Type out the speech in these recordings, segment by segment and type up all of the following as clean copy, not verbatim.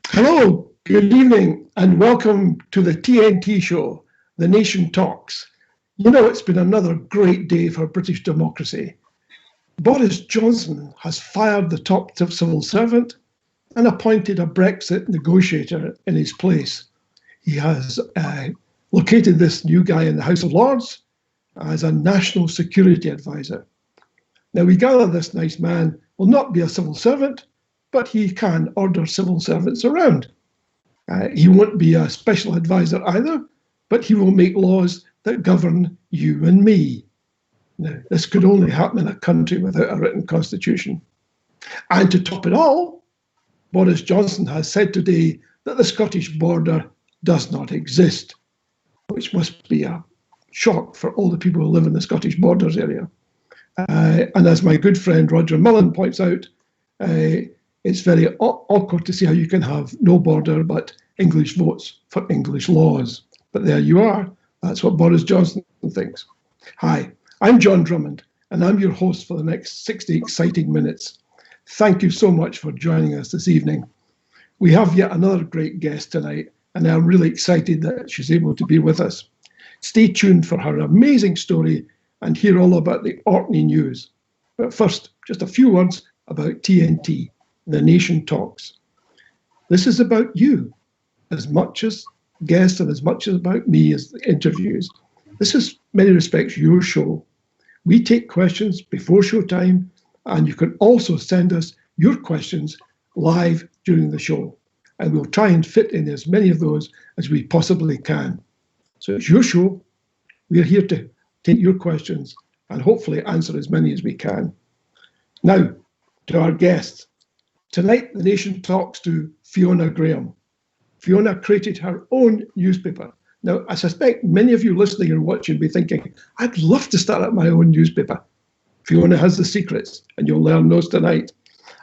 Hello, good evening, and welcome to the TNT Show, The Nation Talks. You know, it's been another great day for British democracy. Boris Johnson has fired the top civil servant and appointed a Brexit negotiator in his place. He has located this new guy in the House of Lords as a national security advisor. Now, we gather this nice man will not be a civil servant, but he can order civil servants around. He won't be a special advisor either, but he will make laws that govern you and me. Now, this could only happen in a country without a written constitution. And to top it all, Boris Johnson has said today that the Scottish border does not exist, which must be a shock for all the people who live in the Scottish borders area. And as my good friend Roger Mullen points out, it's very awkward to see how you can have no border but English votes for English laws. But there you are. That's what Boris Johnson thinks. Hi, I'm John Drummond, and I'm your host for the next 60 exciting minutes. Thank you so much for joining us this evening. We have yet another great guest tonight, and I'm really excited that she's able to be with us. Stay tuned for her amazing story and hear all about the Orkney news. But first, just a few words about TNT. The Nation Talks. This is about you, as much as guests and as much as about me as the interviews. This is, in many respects, your show. We take questions before showtime, and you can also send us your questions live during the show. And we'll try and fit in as many of those as we possibly can. So it's your show. We're here to take your questions and hopefully answer as many as we can. Now, to our guests. Tonight, the nation talks to Fiona Grahame. Fiona created her own newspaper. Now, I suspect many of you listening and watching will be thinking, I'd love to start up my own newspaper. Fiona has the secrets, and you'll learn those tonight.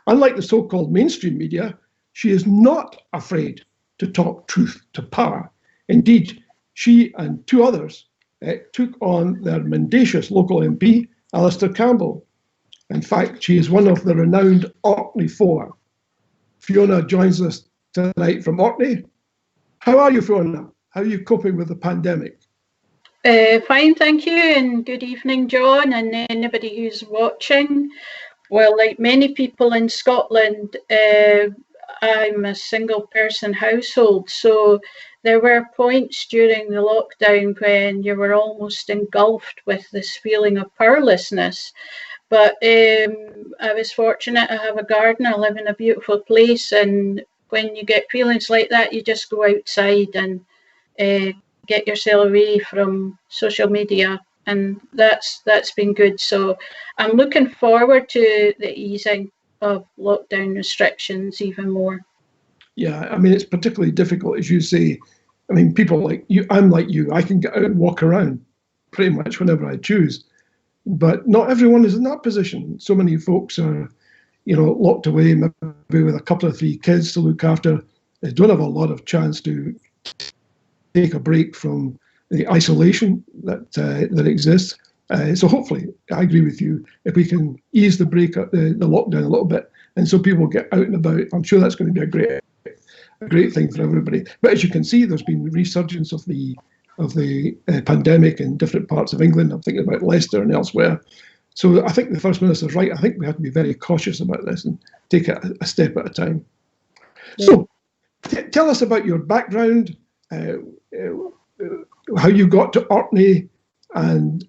Unlike the so-called mainstream media, she is not afraid to talk truth to power. Indeed, she and two others took on their mendacious local MP, Alistair Campbell. In fact, she is one of the renowned Orkney Four. Fiona joins us tonight from Orkney. How are you, Fiona? How are you coping with the pandemic? Fine, thank you, and good evening, John, and anybody who's watching. Well, like many people in Scotland, I'm a single-person household, so there were points during the lockdown when you were almost engulfed with this feeling of powerlessness. But I was fortunate to have a garden. I live in a beautiful place, and when you get feelings like that, you just go outside and get yourself away from social media, and that's been good. So I'm looking forward to the easing of lockdown restrictions even more. Yeah, I mean, it's particularly difficult, as you say. I mean, people like you, I'm like you, I can get out and walk around pretty much whenever I choose. But not everyone is in that position. So many folks are, locked away, maybe with a couple of three kids to look after. They don't have a lot of chance to take a break from the isolation that exists. So hopefully, I agree with you, if we can ease the lockdown a little bit, and so people get out and about, I'm sure that's going to be a great thing for everybody. But as you can see, there's been resurgence of the pandemic in different parts of England. I'm thinking about Leicester and elsewhere. So I think the First Minister's right. I think we have to be very cautious about this and take it a step at a time. Yeah. So tell us about your background, how you got to Orkney, and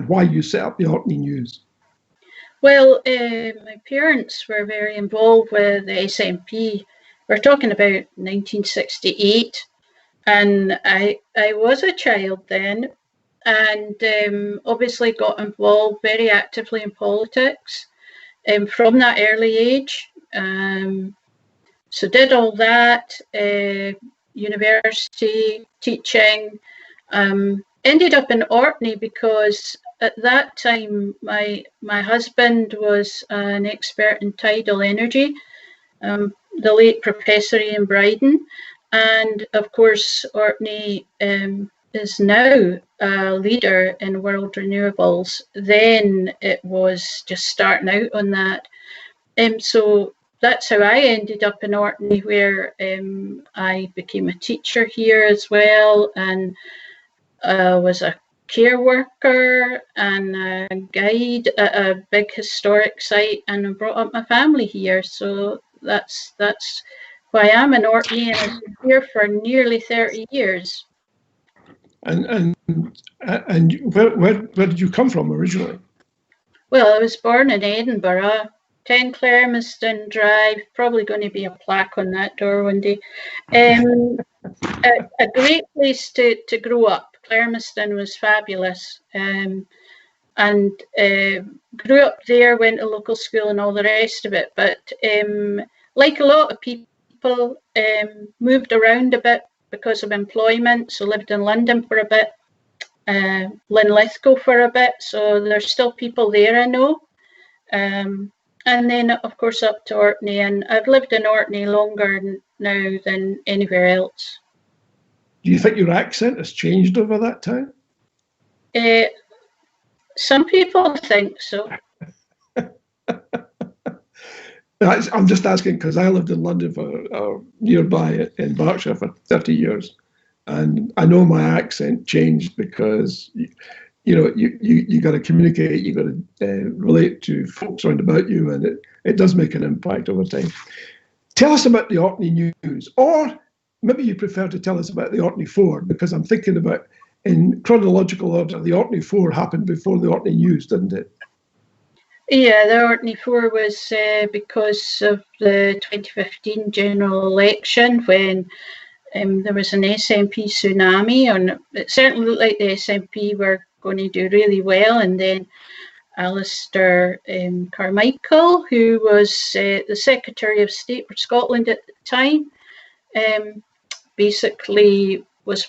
why you set up the Orkney News. Well, my parents were very involved with the SNP. We're talking about 1968. And I was a child then, and obviously got involved very actively in politics from that early age. So did all that, university, teaching, ended up in Orkney because at that time my husband was an expert in tidal energy, the late Professor Ian Bryden. And of course, Orkney is now a leader in world renewables. Then it was just starting out on that. So that's how I ended up in Orkney, where I became a teacher here as well, and was a care worker and a guide at a big historic site, and I brought up my family here. So that's why I'm in Orkney, and I've been here for nearly 30 years. And where did you come from originally? Well, I was born in Edinburgh, 10 Clarmiston Drive, probably going to be a plaque on that door one day. A great place to grow up. Clarmiston was fabulous. And grew up there, went to local school and all the rest of it. But like a lot of people, moved around a bit because of employment. So lived in London for a bit, Linlithgow for a bit. So there's still people there I know. And then, of course, up to Orkney. And I've lived in Orkney longer now than anywhere else. Do you think your accent has changed over that time? Some people think so. I'm just asking because I lived in London for nearby in Berkshire for 30 years, and I know my accent changed because you got to communicate, you got to relate to folks around about you, and it does make an impact over time. Tell us about the Orkney News, or maybe you prefer to tell us about the Orkney 4, because I'm thinking about, in chronological order, the Orkney 4 happened before the Orkney News, didn't it? Yeah, the Orkney 4 was because of the 2015 general election, when there was an SNP tsunami, and it certainly looked like the SNP were going to do really well. And then Alistair Carmichael, who was the Secretary of State for Scotland at the time, basically was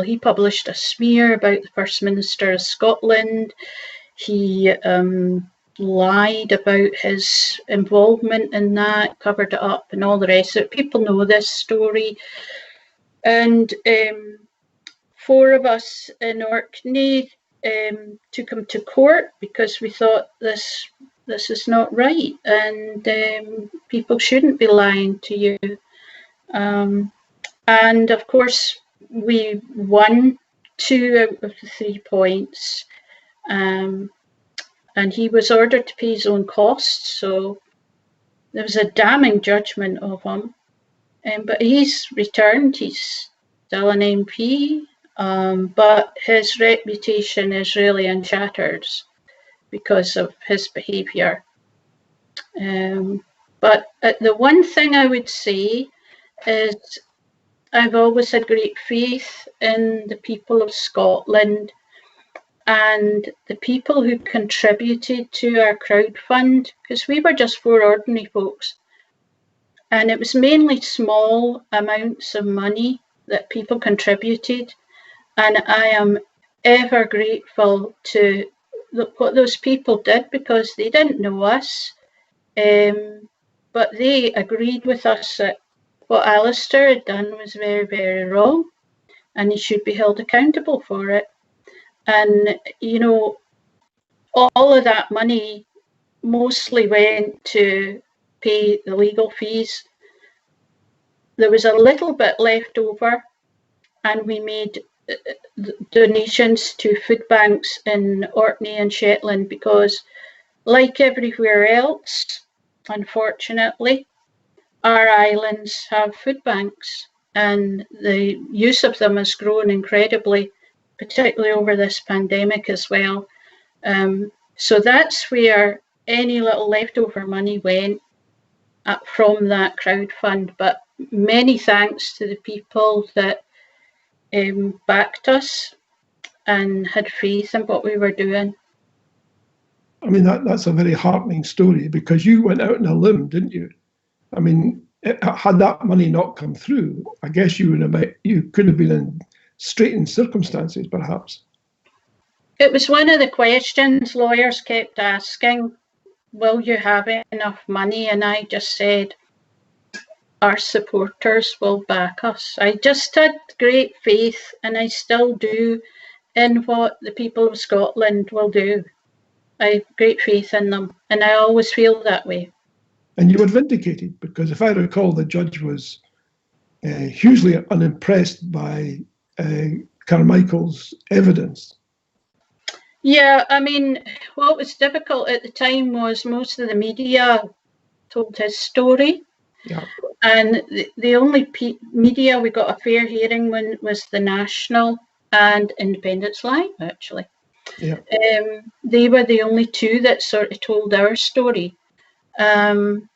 he published a smear about the First Minister of Scotland. He lied about his involvement in that, covered it up and all the rest of it. People know this story. And 4 of us in Orkney took him to court because we thought this is not right, and people shouldn't be lying to you. And of course, we won 2 out of the 3 points. And he was ordered to pay his own costs, so there was a damning judgment of him. But he's returned, he's still an MP, but his reputation is really in tatters because of his behaviour. But the one thing I would say is I've always had great faith in the people of Scotland and the people who contributed to our crowdfund, because we were just 4 ordinary folks. And it was mainly small amounts of money that people contributed. And I am ever grateful to what those people did, because they didn't know us. But they agreed with us that what Alistair had done was very, very wrong, and he should be held accountable for it. And, all of that money mostly went to pay the legal fees. There was a little bit left over, and we made donations to food banks in Orkney and Shetland, because like everywhere else, unfortunately, our islands have food banks, and the use of them has grown incredibly, particularly over this pandemic as well. So that's where any little leftover money went from that crowdfund. But many thanks to the people that backed us and had faith in what we were doing. I mean, that's a very heartening story, because you went out on a limb, didn't you? I mean, had that money not come through, I guess you could have been in straitened circumstances, perhaps. It was one of the questions lawyers kept asking, will you have enough money? And I just said, our supporters will back us. I just had great faith, and I still do, in what the people of Scotland will do. I have great faith in them, and I always feel that way. And you were vindicated, because if I recall, the judge was hugely unimpressed by Carmichael's evidence. Yeah, I mean, what was difficult at the time was most of the media told his story. Yeah. And the only media we got a fair hearing when was the National and Independence Live, actually. Yeah. They were the only two that sort of told our story. And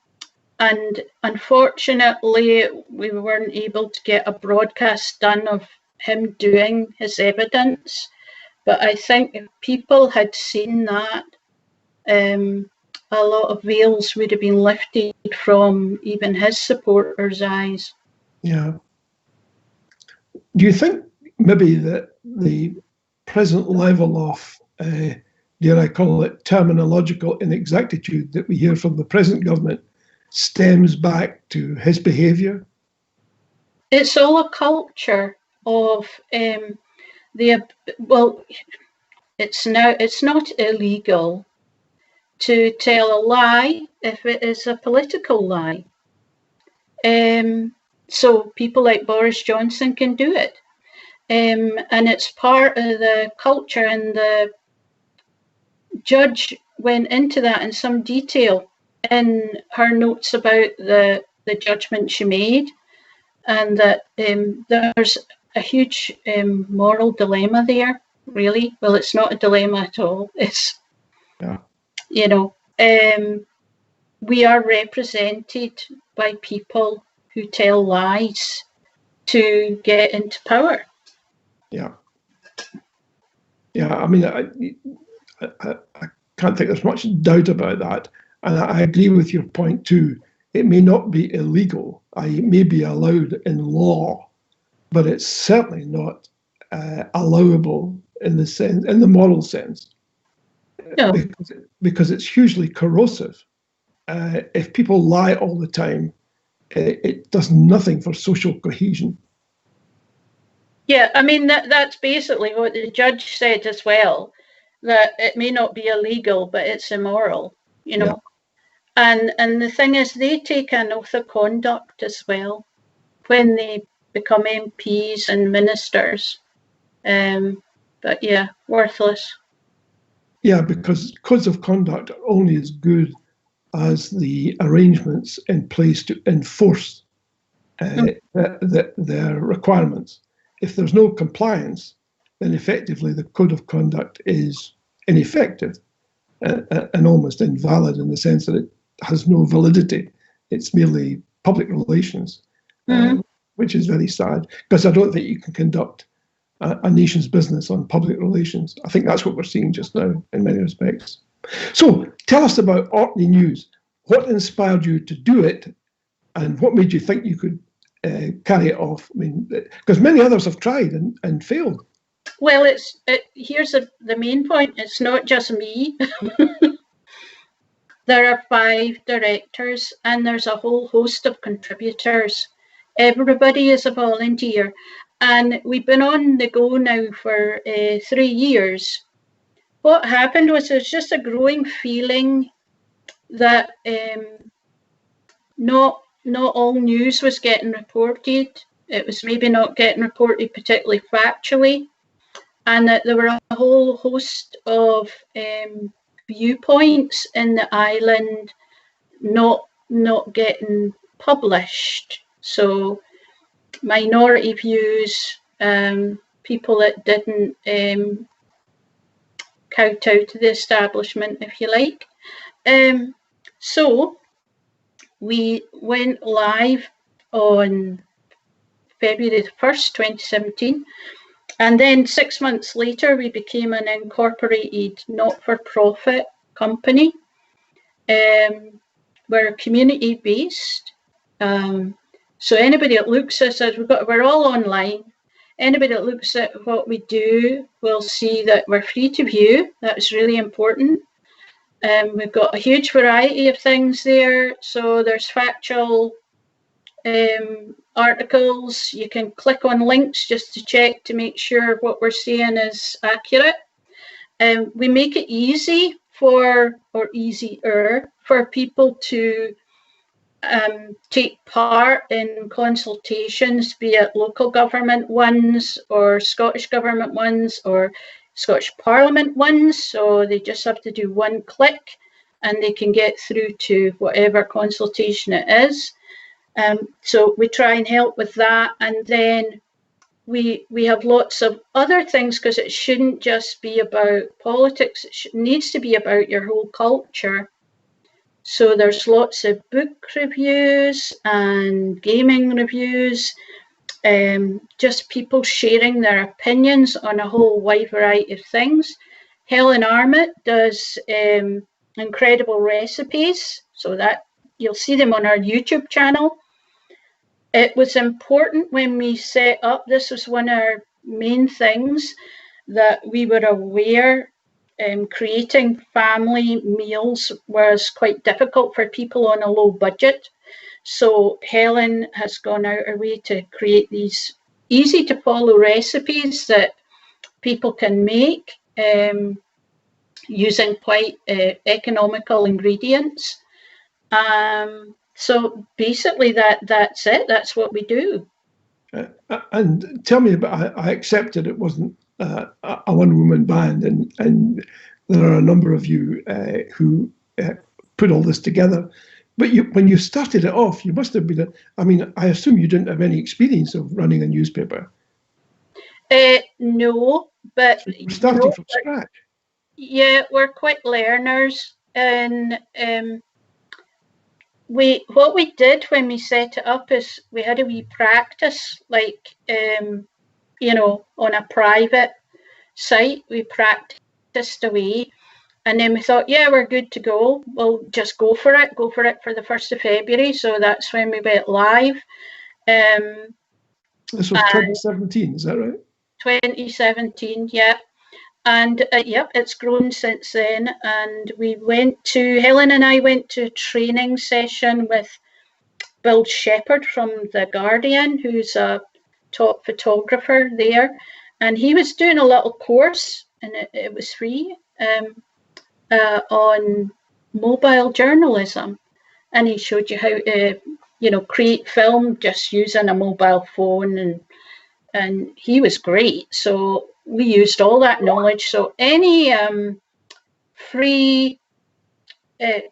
unfortunately, we weren't able to get a broadcast done of him doing his evidence. But I think if people had seen that, a lot of veils would have been lifted from even his supporters' eyes. Yeah. Do you think maybe that the present level of, dare I call it, terminological inexactitude that we hear from the present government stems back to his behaviour? It's all a culture of it's not illegal to tell a lie if it is a political lie. So people like Boris Johnson can do it. And it's part of the culture, and the judge went into that in some detail in her notes about the judgment she made, and that there's a huge moral dilemma there, really. Well, it's not a dilemma at all. It's, you know, we are represented by people who tell lies to get into power. Yeah. Yeah, I mean, I can't think there's much doubt about that. And I agree with your point too. It may not be illegal. It may be allowed in law, but it's certainly not allowable in the moral sense. No. Because it's hugely corrosive. If people lie all the time, it does nothing for social cohesion. Yeah, I mean, that's basically what the judge said as well, that it may not be illegal, but it's immoral, you know. Yeah. And the thing is, they take an oath of conduct as well when they become MPs and ministers. But yeah, worthless. Yeah, because codes of conduct are only as good as the arrangements in place to enforce their requirements. If there's no compliance, then effectively the code of conduct is ineffective and almost invalid, in the sense that it has no validity. It's merely public relations, which is very sad, because I don't think you can conduct a nation's business on public relations. I think that's what we're seeing just now in many respects. So tell us about Orkney News. What inspired you to do it, and what made you think you could carry it off? I mean, because many others have tried and failed. Well, here's the main point. It's not just me. There are 5 directors, and there's a whole host of contributors. Everybody is a volunteer. And we've been on the go now for 3 years. What happened was there's just a growing feeling that not all news was getting reported. It was maybe not getting reported particularly factually, and that there were a whole host of viewpoints in the island not getting published. So minority views, people that didn't kowtow to the establishment, if you like. So we went live on February 1st, 2017. And then 6 months later, we became an incorporated not-for-profit company. We're community-based. So anybody that looks at us, we're all online. Anybody that looks at what we do will see that we're free to view. That's really important. We've got a huge variety of things there. So there's factual articles. You can click on links just to check to make sure what we're saying is accurate. We make it easier for people to take part in consultations, be it local government ones or Scottish government ones or Scottish Parliament ones. So they just have to do one click and they can get through to whatever consultation it is. So we try and help with that. And then we have lots of other things, because it shouldn't just be about politics. It needs to be about your whole culture. So there's lots of book reviews and gaming reviews, just people sharing their opinions on a whole wide variety of things. Helen Armit does incredible recipes, so that you'll see them on our YouTube channel. It was important when we set up, this was one of our main things, that we were aware creating family meals was quite difficult for people on a low budget. So Helen has gone out her way to create these easy to follow recipes that people can make using quite economical ingredients. So basically that's it. That's what we do. And tell me about, I accepted it wasn't a one-woman band, and there are a number of you who put all this together. But when you started it off, you must have been, I assume you didn't have any experience of running a newspaper. No, but... So you started from scratch. Yeah, we're quick learners. And what we did when we set it up is we had a wee practice, like, on a private site. We practiced away, and then we thought, yeah, we're good to go. We'll just go for it for the 1st of February. So that's when we went live. This was 2017, is that right? 2017, yeah. And yep, it's grown since then. And Helen and I went to a training session with Bill Shepherd from The Guardian, who's a top photographer there. And he was doing a little course, and it was free, on mobile journalism. And he showed you how to, create film just using a mobile phone. And he was great. So we used all that knowledge. So any free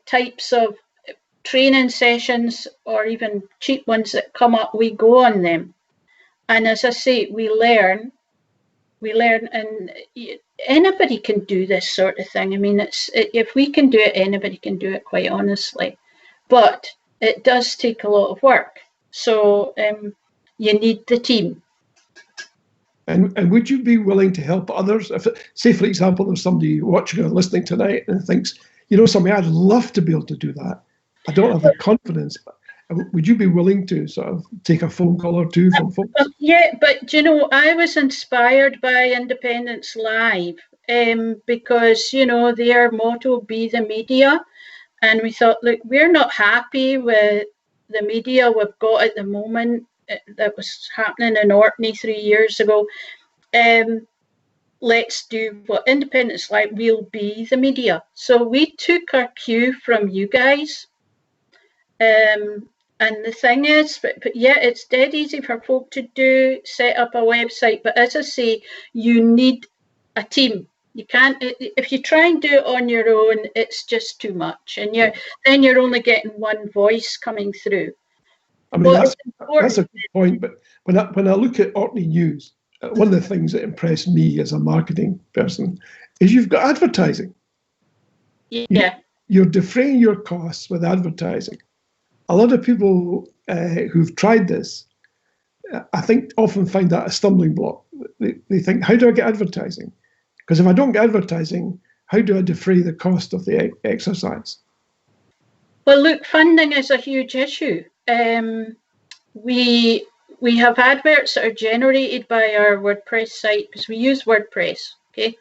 types of training sessions, or even cheap ones that come up, we go on them. And as I say, we learn, and anybody can do this sort of thing. I mean, if we can do it, anybody can do it, quite honestly. But it does take a lot of work. So you need the team. And would you be willing to help others? If, say, for example, there's somebody watching or listening tonight and thinks, something, I'd love to be able to do that. I don't have the confidence. Would you be willing to sort of take a phone call or two from folks? Yeah, but I was inspired by Independence Live because, their motto, be the media. And we thought, look, we're not happy with the media we've got at the moment. That was happening in Orkney 3 years ago. Let's do what Independence Live will be, the media. So we took our cue from you guys. And the thing is, but yeah, it's dead easy for folk to do, set up a website. But as I say, you need a team. You can't, if you try and do it on your own, it's just too much. And then you're only getting one voice coming through. I mean, that's a good point. But when I look at Orkney News, one of the things that impressed me as a marketing person is you've got advertising. Yeah. You're defraying your costs with advertising. A lot of people who've tried this, I think, often find that a stumbling block. They think, how do I get advertising? Because if I don't get advertising, how do I defray the cost of the exercise? Well, look, funding is a huge issue. We have adverts that are generated by our WordPress site, because we use WordPress, okay?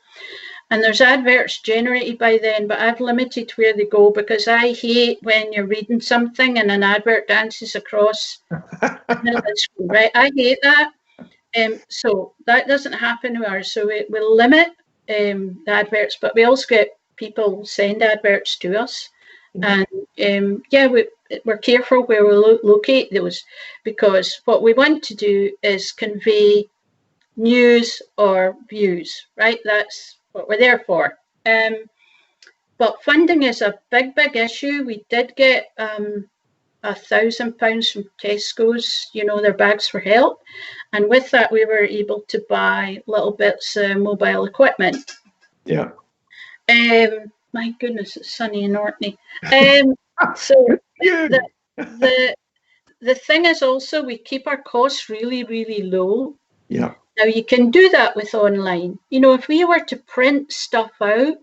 And there's adverts generated by then, but I've limited where they go, because I hate when you're reading something and an advert dances across the screen, right? I hate that. So that doesn't happen with ours. So we'll limit the adverts, but we also get people send adverts to us. And we're careful where we locate those, because what we want to do is convey news or views, right? That's what we're there for. But funding is a big issue. We did get £1,000 from Tesco's, their bags for help. And with that, we were able to buy little bits of mobile equipment. Yeah. My goodness, it's sunny in Orkney. So the thing is also, we keep our costs really, really low. Yeah. Now, you can do that with online. If we were to print stuff out,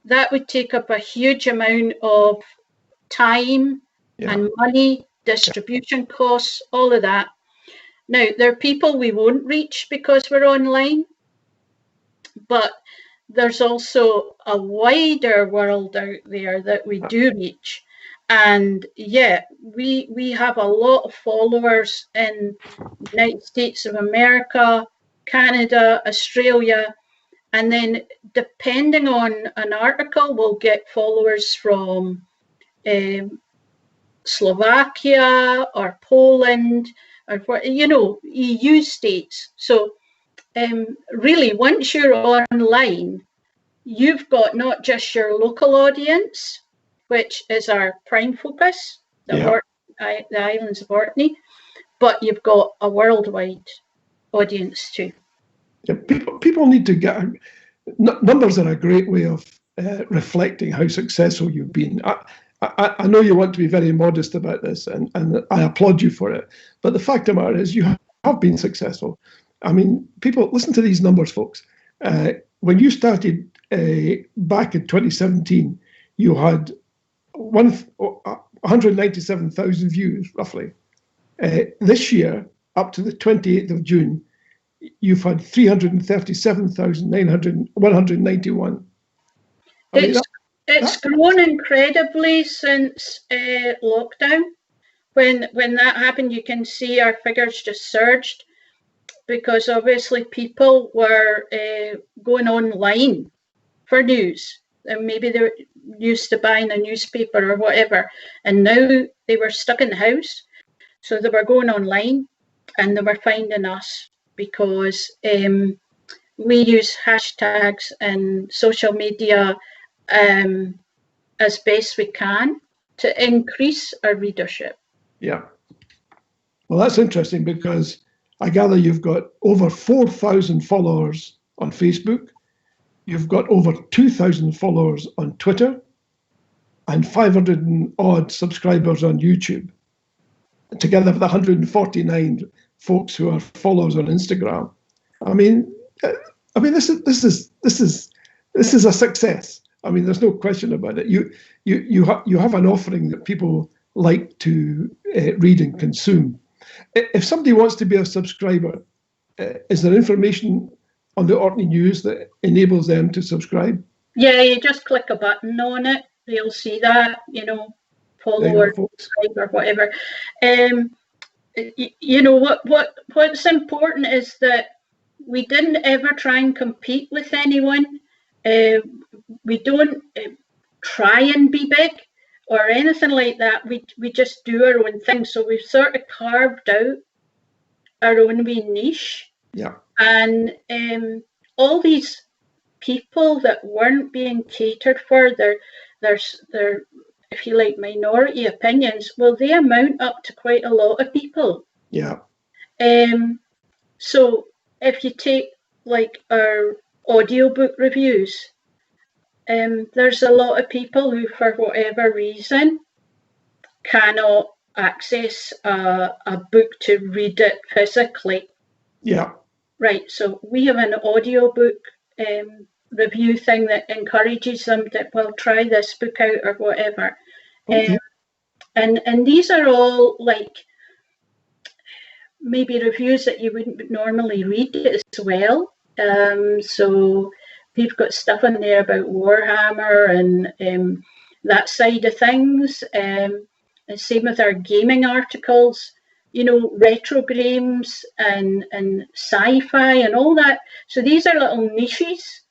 that would take up a huge amount of time and money, distribution costs, all of that. Now, there are people we won't reach because we're online, but there's also a wider world out there that we do reach. And we have a lot of followers in the United States of America, Canada, Australia, and then depending on an article, we'll get followers from Slovakia or Poland, or EU states. So really, once you're online, you've got not just your local audience, which is our prime focus, the islands of Orkney, but you've got a worldwide audience too. Yeah, people need to get numbers are a great way of reflecting how successful you've been. I know you want to be very modest about this, and I applaud you for it. But the fact of the matter is, you have been successful. I mean, people listen to these numbers, folks. When you started back in 2017, you had 197,000 views, roughly. This year, up to the 28th of June, you've had 337,191. It's grown incredibly since lockdown. When that happened, you can see our figures just surged, because obviously people were going online for news, and maybe they're used to buying a newspaper or whatever, and now they were stuck in the house, so they were going online and they were finding us, because we use hashtags and social media as best we can to increase our readership. Yeah. Well, that's interesting, because I gather you've got over 4,000 followers on Facebook. You've got over 2,000 followers on Twitter and 500 and odd subscribers on YouTube, together with 149 folks who are followers on Instagram. I mean, this is a success. I mean, there's no question about it. You have an offering that people like to read and consume. If somebody wants to be a subscriber, is there information on the Orkney News that enables them to subscribe? Yeah, you just click a button on it. You'll see that, follow or subscribe or whatever. What's important is that we didn't ever try and compete with anyone. We don't try and be big or anything like that. We just do our own thing. So we've sort of carved out our own wee niche. Yeah. And all these people that weren't being catered for, they're if you like, minority opinions, well, they amount up to quite a lot of people. Yeah. So if you take like our audiobook reviews, there's a lot of people who, for whatever reason, cannot access a book to read it physically. Yeah. Right. So we have an audiobook review thing that encourages them to, well, try this book out or whatever. Okay. And these are all like maybe reviews that you wouldn't normally read as well. So we've got stuff in there about Warhammer and that side of things. And same with our gaming articles, retro games and sci-fi and all that. So these are little niches,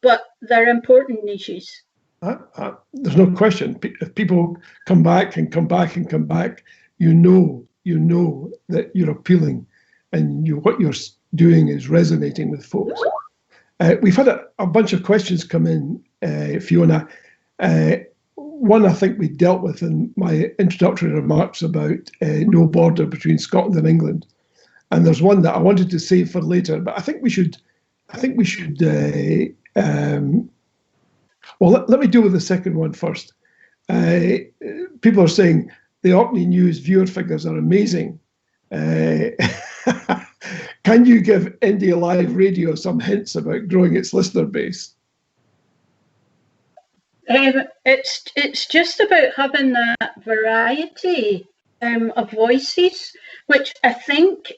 but they're important niches. There's no question. If people come back and come back and come back, you know that you're appealing, and what you're doing is resonating with folks. We've had a bunch of questions come in, Fiona. One I think we dealt with in my introductory remarks about no border between Scotland and England, and there's one that I wanted to save for later. But I think we should. Well, let me deal with the second one first. People are saying the Orkney News viewer figures are amazing. Can you give Indy Live Radio some hints about growing its listener base? It's just about having that variety of voices, which I think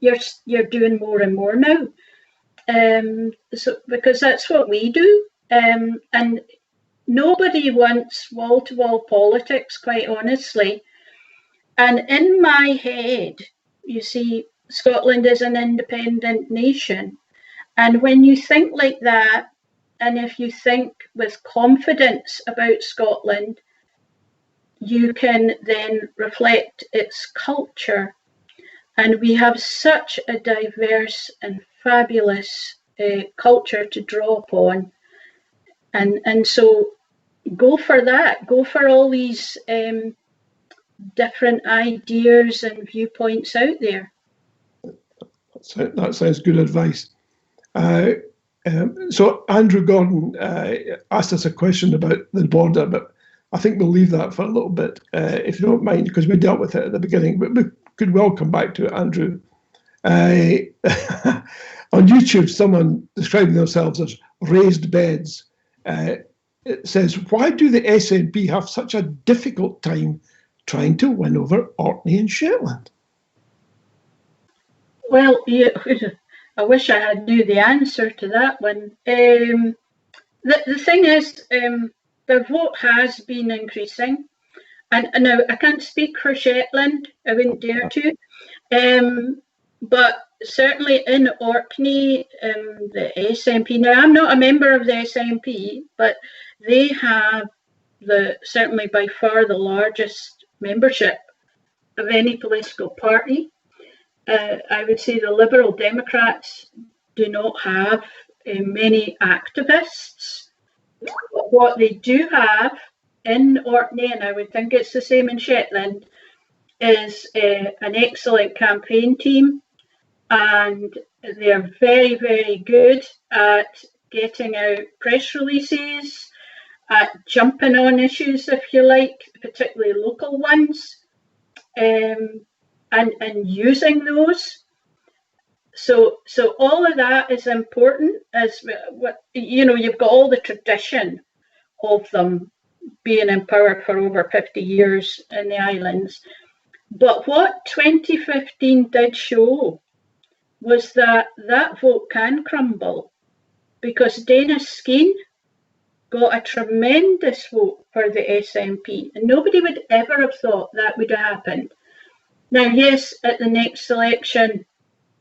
you're doing more and more now. So because that's what we do. And nobody wants wall-to-wall politics, quite honestly. And in my head, you see, Scotland is an independent nation. And when you think like that, and if you think with confidence about Scotland, you can then reflect its culture. And we have such a diverse and fabulous culture to draw upon. And so go for that. Go for all these different ideas and viewpoints out there. That sounds good advice. So Andrew Gordon asked us a question about the border, but I think we'll leave that for a little bit, if you don't mind, because we dealt with it at the beginning, but we could well come back to it, Andrew. On YouTube, someone describing themselves as raised beds. It says, why do the SNP have such a difficult time trying to win over Orkney and Shetland? Well, yeah, I wish I had knew the answer to that one. The thing is, their vote has been increasing. And now, I can't speak for Shetland, I wouldn't dare to. But certainly in Orkney, the SNP, now I'm not a member of the SNP, but they have certainly by far the largest membership of any political party. I would say the Liberal Democrats do not have many activists. What they do have in Orkney, and I would think it's the same in Shetland, is an excellent campaign team, and they're very, very good at getting out press releases, at jumping on issues, if you like, particularly local ones, and using those. So all of that is important. As you've got all the tradition of them being in power for over 50 years in the islands. But what 2015 did show was that vote can crumble, because Dennis Skene got a tremendous vote for the SNP, and nobody would ever have thought that would have happened. Now, yes, at the next election,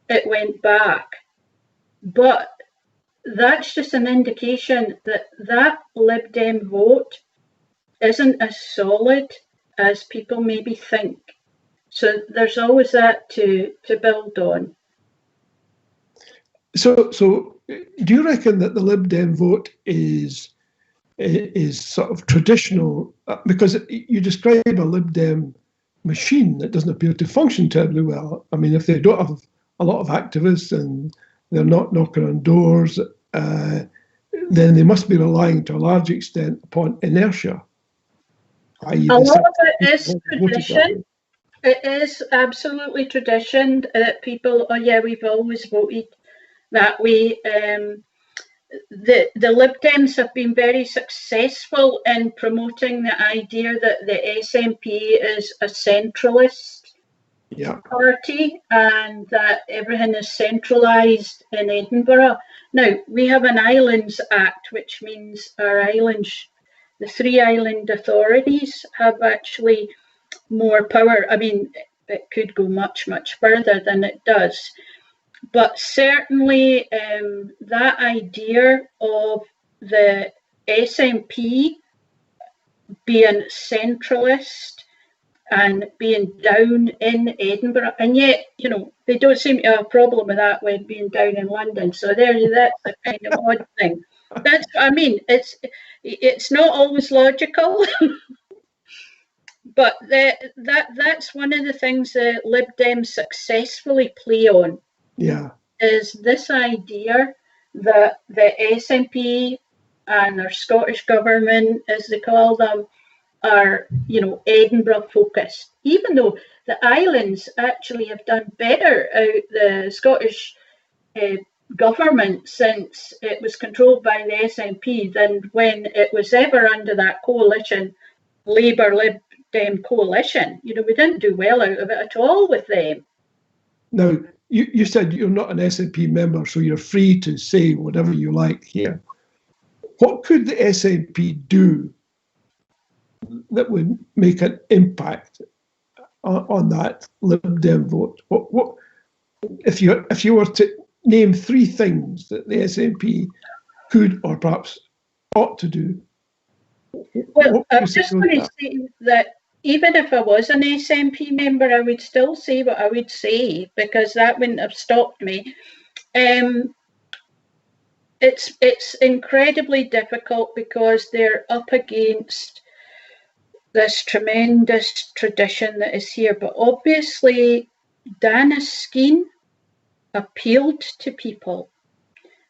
it went back, but that's just an indication that Lib Dem vote isn't as solid as people maybe think. So there's always that to build on. So do you reckon that the Lib Dem vote is sort of traditional? Because you describe a Lib Dem machine that doesn't appear to function terribly well. I mean, if they don't have a lot of activists and they're not knocking on doors, then they must be relying to a large extent upon inertia. A lot of it is tradition. It is absolutely tradition that people, oh yeah, we've always voted that way. The Lib Dems have been very successful in promoting the idea that the SNP is a centralist party and that everything is centralised in Edinburgh. Now, we have an Islands Act, which means our islands, the 3 island authorities, have actually more power. I mean, it could go much, much further than it does. But certainly that idea of the SNP being centralist and being down in Edinburgh, and yet, you know, they don't seem to have a problem with that when being down in London. So that's a kind of odd thing. That's, I mean, it's not always logical, but that's one of the things that Lib Dems successfully play on. Yeah. Is this idea that the SNP and our Scottish government, as they call them, are, you know, Edinburgh focused, even though the islands actually have done better out the Scottish government since it was controlled by the SNP than when it was ever under that coalition, Labour Lib Dem coalition. You know, we didn't do well out of it at all with them. Now, you said you're not an SNP member, so you're free to say whatever you like here. What could the SNP do that would make an impact on that Lib Dem vote? What if you were to name three things that the SNP could or perhaps ought to do? Well, I'm just going to say that even if I was an SNP member, I would still say what I would say, because that wouldn't have stopped me. It's incredibly difficult because they're up against this tremendous tradition that is here. But obviously, Dana's Skene appealed to people.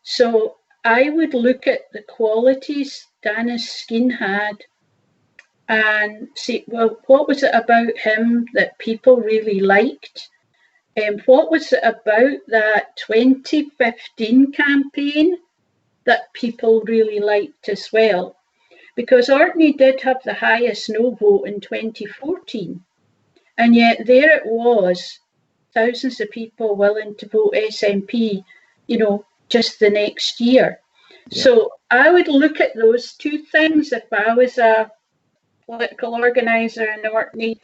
So I would look at the qualities Dana's Skene had and see, well, what was it about him that people really liked? What was it about that 2015 campaign that people really liked as well? Because Orkney did have the highest no vote in 2014, and yet there it was, thousands of people willing to vote SNP, you know, just the next year. Yeah. So I would look at those two things. If I was a political organiser in Orkney,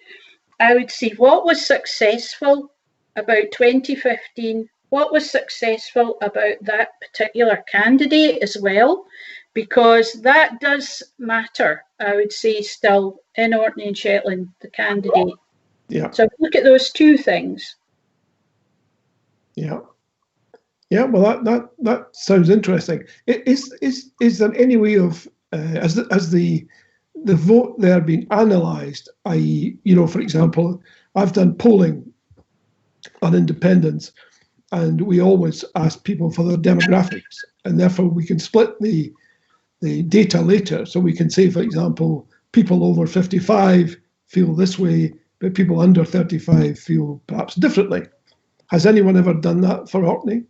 I would see what was successful about 2015, what was successful about that particular candidate as well, because that does matter, I would say, still in Orkney and Shetland, the candidate. Yeah. So look at those two things. Yeah. Yeah, well, that sounds interesting. Is there any way of as the vote there being analysed? I.e., you know, for example, I've done polling on independence, and we always ask people for their demographics, and therefore we can split the data later. So we can say, for example, people over 55 feel this way, but people under 35 feel perhaps differently. Has anyone ever done that for Orkney?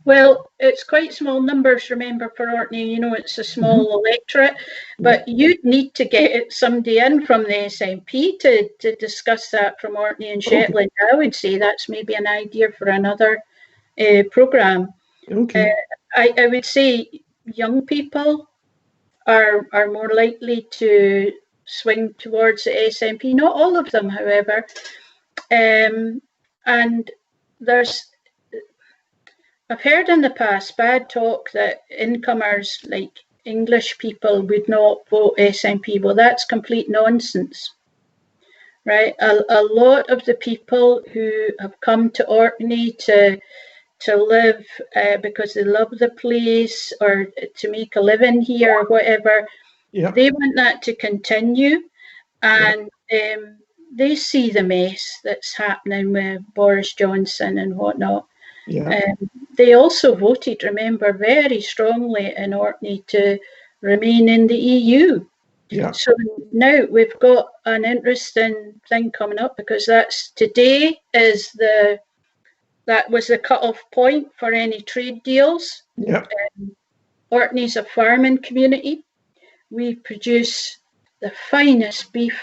Well, it's quite small numbers, remember, for Orkney. You know, it's a small electorate, but you'd need to get somebody in from the SNP to discuss that from Orkney and Shetland. Okay. I would say that's maybe an idea for another programme. Okay. I would say young people are more likely to swing towards the SNP. Not all of them, however. And I've heard in the past bad talk that incomers like English people would not vote SNP. Well, that's complete nonsense, right? A lot of the people who have come to Orkney to live because they love the place or to make a living here or whatever, they want that to continue. And they see the mess that's happening with Boris Johnson and whatnot. They also voted, remember, very strongly in Orkney to remain in the EU. So now we've got an interesting thing coming up, because today that was the cut-off point for any trade deals. Orkney's a farming community. We produce the finest beef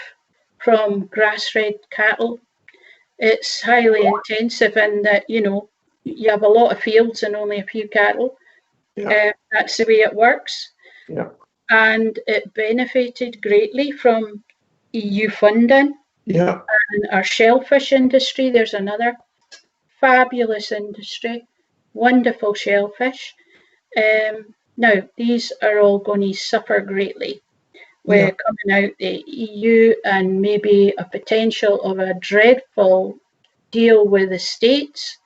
from grass-fed cattle. It's highly intensive in that, you know, you have a lot of fields and only a few cattle. That's the way it works. And it benefited greatly from EU funding. And our shellfish industry, there's another fabulous industry, wonderful shellfish. Now, these are all going to suffer greatly. We're coming out the EU and maybe a potential of a dreadful deal with the States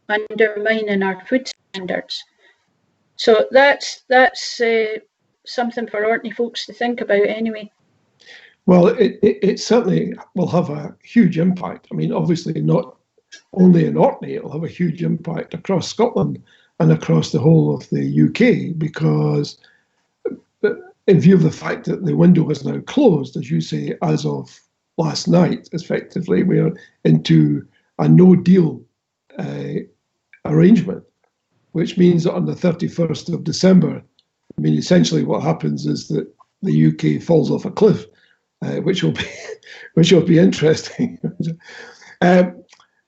undermining our food standards. So that's something for Orkney folks to think about anyway. Well, it certainly will have a huge impact. I mean, obviously not only in Orkney, it will have a huge impact across Scotland and across the whole of the UK, because in view of the fact that the window is now closed, as you say, as of last night, effectively, we are into a no-deal arrangement, which means that on the 31st of December, I mean, essentially what happens is that the UK falls off a cliff, which will be interesting.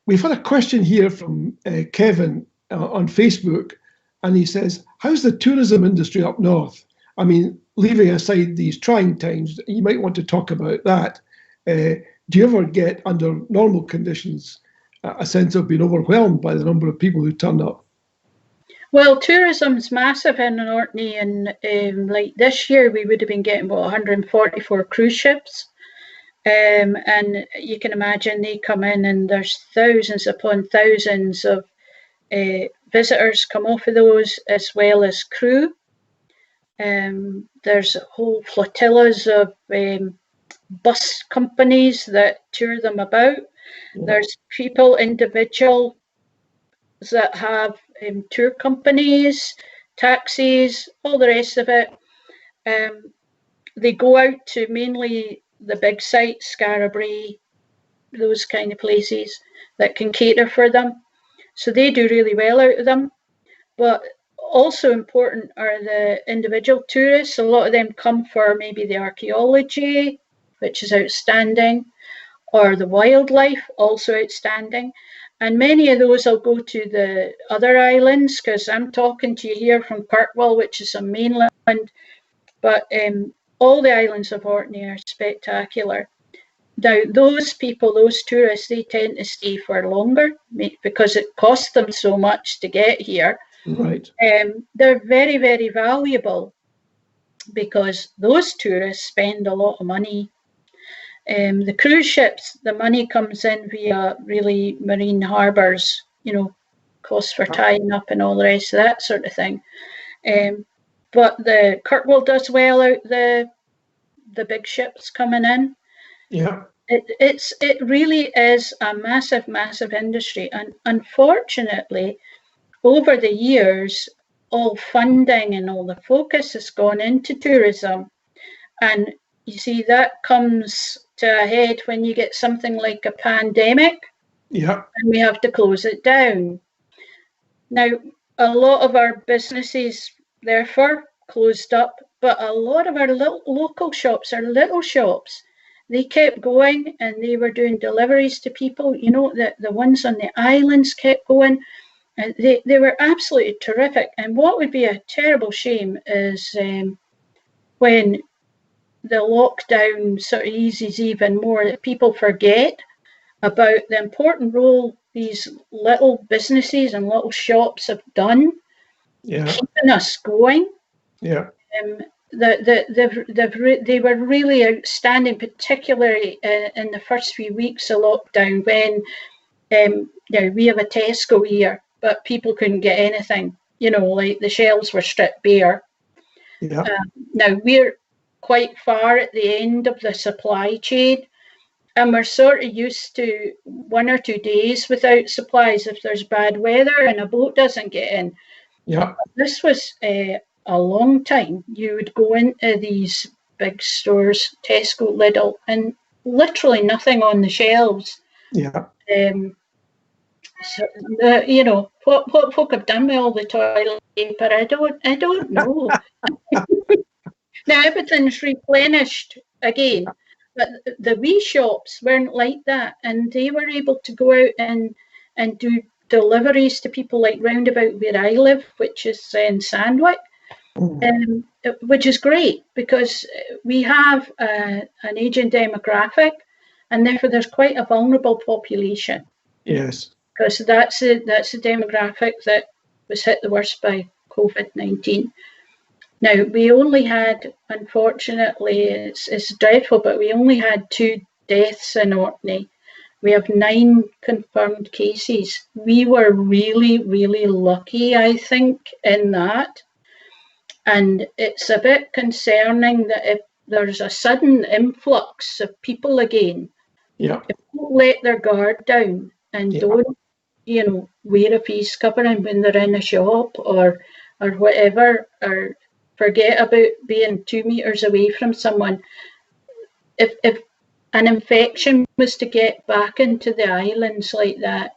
We've had a question here from Kevin on Facebook, and he says, how's the tourism industry up north? I mean, leaving aside these trying times, you might want to talk about that. Do you ever get, under normal conditions, a sense of being overwhelmed by the number of people who turn up? Well, tourism's massive in Orkney, and like this year we would have been getting about 144 cruise ships. And you can imagine they come in and there's thousands upon thousands of visitors come off of those, as well as crew. There's whole flotillas of bus companies that tour them about. Yeah. There's people, individuals that have tour companies, taxis, all the rest of it. They go out to mainly the big sites, Scarborough, those kind of places that can cater for them. So they do really well out of them. But also important are the individual tourists. A lot of them come for maybe the archaeology, which is outstanding, or the wildlife, also outstanding. And many of those will go to the other islands, because I'm talking to you here from Kirkwall, which is a mainland, but all the islands of Orkney are spectacular. Now, those people, those tourists, they tend to stay for longer because it costs them so much to get here. Right. They're very, very valuable because those tourists spend a lot of money. The cruise ships, the money comes in via really marine harbours, costs for tying up and all the rest of that sort of thing. But the Kirkwall does well out the big ships coming in. Yeah. It really is a massive, massive industry. And unfortunately, over the years, all funding and all the focus has gone into tourism. And you see, that comes to a head when you get something like a pandemic. Yeah. And we have to close it down. Now, a lot of our businesses, therefore, closed up, but a lot of our local shops are little shops. They kept going and they were doing deliveries to people. The ones on the islands kept going. And they were absolutely terrific. And what would be a terrible shame is when the lockdown sort of eases even more, that people forget about the important role these little businesses and little shops have done, keeping us going. Yeah. They were really outstanding, particularly in the first few weeks of lockdown, when we have a Tesco here, but people couldn't get anything. Like the shelves were stripped bare. Yeah. Now we're quite far at the end of the supply chain, and we're sort of used to 1 or 2 days without supplies if there's bad weather and a boat doesn't get in. Yeah. This was a long time. You would go into these big stores, Tesco, Lidl, and literally nothing on the shelves. Yeah. So what folk have done with all the toilet paper, I don't know. Now everything's replenished again, but the wee shops weren't like that, and they were able to go out and do deliveries to people, like roundabout where I live, which is in Sandwick, which is great because we have an ageing demographic, and therefore there's quite a vulnerable population. Yes. Because that's a demographic that was hit the worst by COVID-19. Now, we only had, unfortunately, it's dreadful, but we only had 2 deaths in Orkney. We have 9 confirmed cases. We were really, really lucky, I think, in that. And it's a bit concerning that if there's a sudden influx of people again, Yeah. if people let their guard down and don't, wear a face covering when they're in a shop or whatever, or forget about being 2 meters away from someone. If an infection was to get back into the islands like that,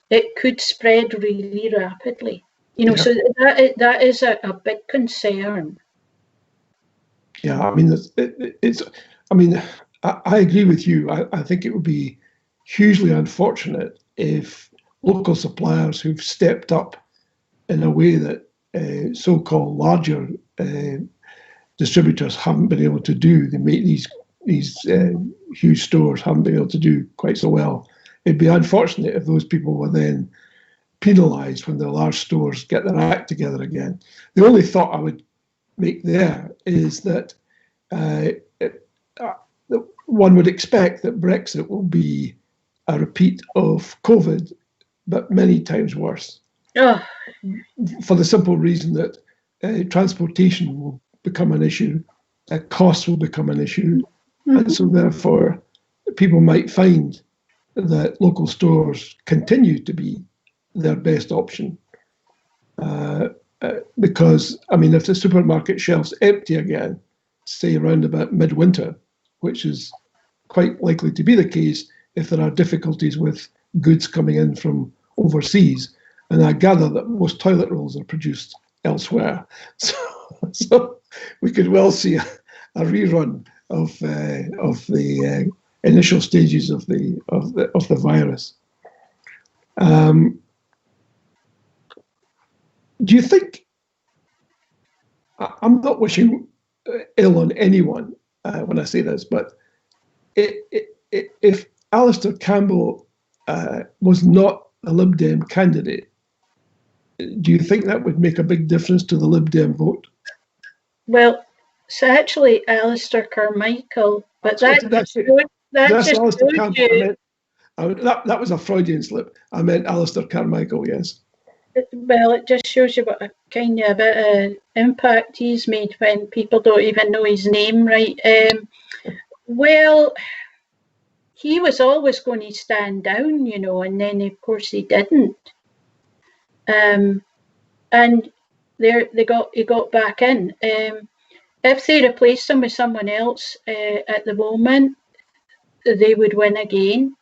it could spread really rapidly. So that is a big concern. Yeah, I mean, I agree with you. I think it would be hugely unfortunate if local suppliers who've stepped up in a way that so-called larger distributors haven't been able to do. They make these huge stores haven't been able to do quite so well. It'd be unfortunate if those people were then penalised when the large stores get their act together again. The only thought I would make there is that one would expect that Brexit will be a repeat of COVID, but many times worse. Oh. For the simple reason that transportation will become an issue, costs will become an issue, and so therefore people might find that local stores continue to be their best option. Because, I mean, if the supermarket shelves empty again, say around about midwinter, which is quite likely to be the case if there are difficulties with goods coming in from overseas, and I gather that most toilet rolls are produced elsewhere, so we could well see a rerun of the initial stages of the virus. Do you think, I'm not wishing ill on anyone when I say this, but if Alistair Campbell was not a Lib Dem candidate, do you think that would make a big difference to the Lib Dem vote? Well, it's actually Alistair Carmichael, but that was a Freudian slip. I meant Alistair Carmichael, yes. Well, it just shows you what a kind of a bit of impact he's made when people don't even know his name, right? Well, he was always going to stand down, and then of course he didn't. And he got back in. If they replaced him with someone else at the moment, they would win again.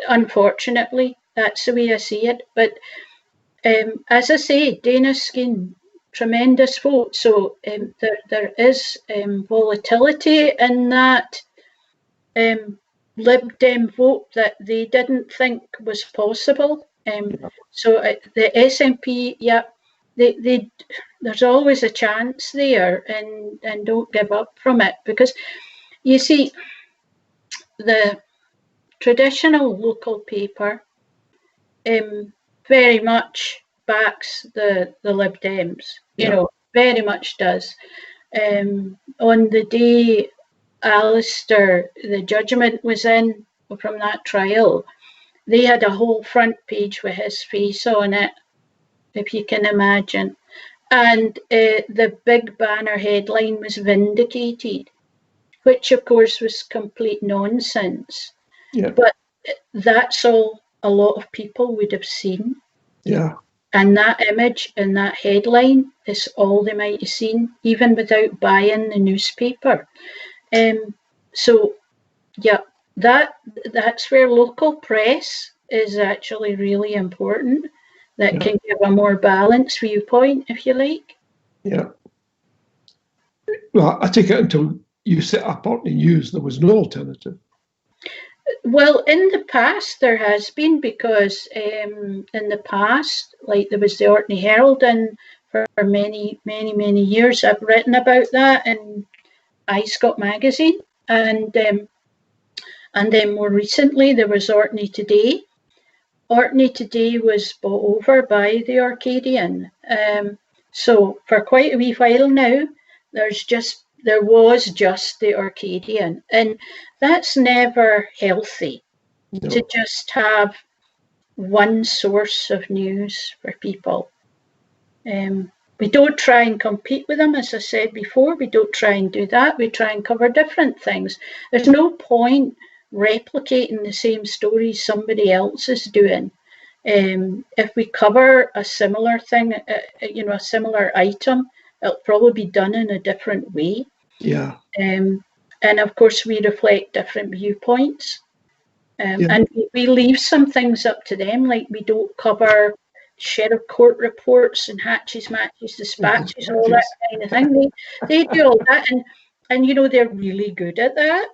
Unfortunately, that's the way I see it. But as I say, Dana Skene, tremendous vote. So there is volatility in that Lib Dem vote that they didn't think was possible. So the SNP, yeah, there's always a chance there, and don't give up from it, because you see, the traditional local paper very much backs the Lib Dems, very much does. On the day Alistair, the judgment was in from that trial, they had a whole front page with his face on it, if you can imagine. And the big banner headline was "Vindicated," which of course was complete nonsense. Yeah. But that's all a lot of people would have seen. Yeah. And that image and that headline is all they might have seen, even without buying the newspaper. So, yeah, that's where local press is actually really important. That can give a more balanced viewpoint, if you like. Yeah. Well, I take it until you set up Orkney News, there was no alternative. Well, in the past there has been, because in the past, like there was the Orkney Herald, and for many years I've written about that in iScot magazine, and then more recently there was Orkney Today. Orkney Today was bought over by the Orcadian, So for quite a wee while now, there was just the Orcadian, and that's never healthy to just have one source of news for people. We don't try and compete with them, as I said before. We don't try and do that. We try and cover different things. There's no point replicating the same stories somebody else is doing. If we cover a similar thing, a similar item, it'll probably be done in a different way. Yeah. And of course, we reflect different viewpoints. And we leave some things up to them, like we don't cover sheriff court reports and hatches, matches, dispatches, all that kind of thing. They do all that, and they're really good at that.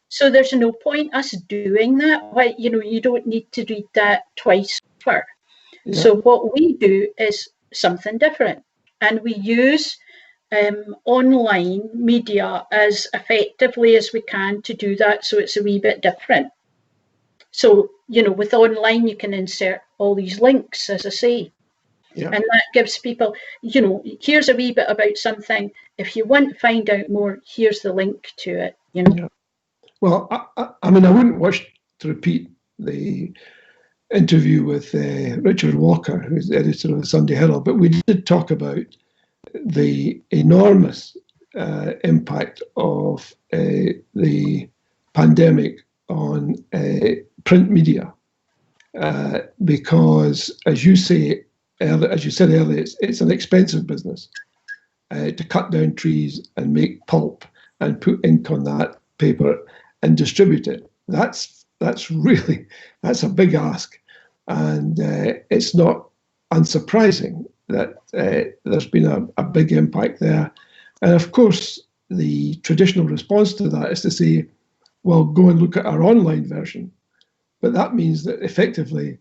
So there's no point us doing that. Why, you don't need to read that twice over. Yeah. So what we do is something different, and we use online media as effectively as we can to do that. So it's a wee bit different. So, with online, you can insert all these links, as I say. Yeah. And that gives people, here's a wee bit about something. If you want to find out more, here's the link to it, Yeah. Well, I wouldn't wish to repeat the interview with Richard Walker, who's the editor of the Sunday Herald, but we did talk about the enormous impact of the pandemic on print media, because, as you said earlier, it's an expensive business to cut down trees and make pulp and put ink on that paper and distribute it. That's a big ask, and it's not unsurprising that there's been a big impact there. And of course, the traditional response to that is to say, well, go and look at our online version. But that means that effectively,